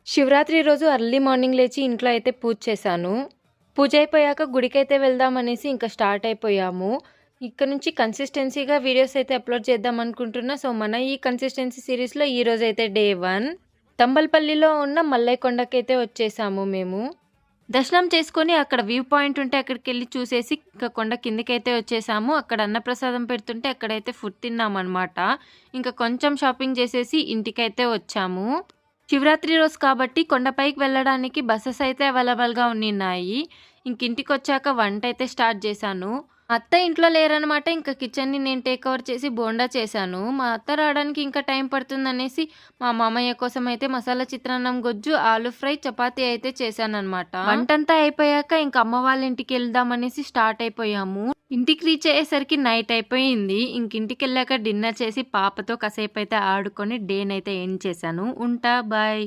శివరాత్రి రోజు early morning లేచి ఇంట్లో అయితే పూజ చేశాను. పూజ అయిపోయాక గుడికైతే వెళ్దామనేసి ఇంకా స్టార్ట్ అయిపోయాము. ఇక్కడ నుంచి కన్సిస్టెన్సీగా వీడియోస్ అయితే అప్లోడ్ చేద్దాం అనుకుంటున్నా. సో, మన ఈ కన్సిస్టెన్సీ సిరీస్‌లో ఈరోజైతే డే 1. తంబలపల్లిలో ఉన్న మల్లయ్య కొండకైతే వచ్చేసాము మేము. దర్శనం చేసుకొని అక్కడ వ్యూ పాయింట్ ఉంటే అక్కడికెళ్ళి చూసేసి ఇంకా కొండ కిందకైతే వచ్చేసాము. అక్కడ అన్నప్రసాదం పెడుతుంటే అక్కడైతే ఫుడ్ తిన్నామనమాట. ఇంకా కొంచెం షాపింగ్ చేసేసి ఇంటికైతే వచ్చాము. శివరాత్రి రోజు కాబట్టి కొండపైకి వెళ్ళడానికి బసెస్ అయితే అవైలబుల్‌గా ఉన్నిన్నాయి. ఇంకింటికొచ్చాక వంటైతే స్టార్ట్ చేశాను. అత్త ఇంట్లో లేరనమాట. ఇంకా కిచెన్‌ని నేను టేక్ ఓవర్ చేసి బోండా చేశాను. మా అత్త రావడానికి ఇంకా టైం పడుతుందనేసి మా మామయ్య కోసం అయితే మసాలా చిత్రాన్నం గొజ్జు, ఆలు ఫ్రై, చపాతీ అయితే చేశాననమాట. వంటంతా అయిపోయాక ఇంక అమ్మ వాళ్ళ ఇంటికెళ్దామనేసి స్టార్ట్ అయిపోయాము. ఇంటికి రీచ్ అయ్యేసరికి నైట్ అయిపోయింది. ఇంకింటికెళ్ళాక డిన్నర్ చేసి పాపతో కాసేపైతే ఆడుకొని డేనైతే ఎండ్ చేశాను. ఉంటా. బాయ్.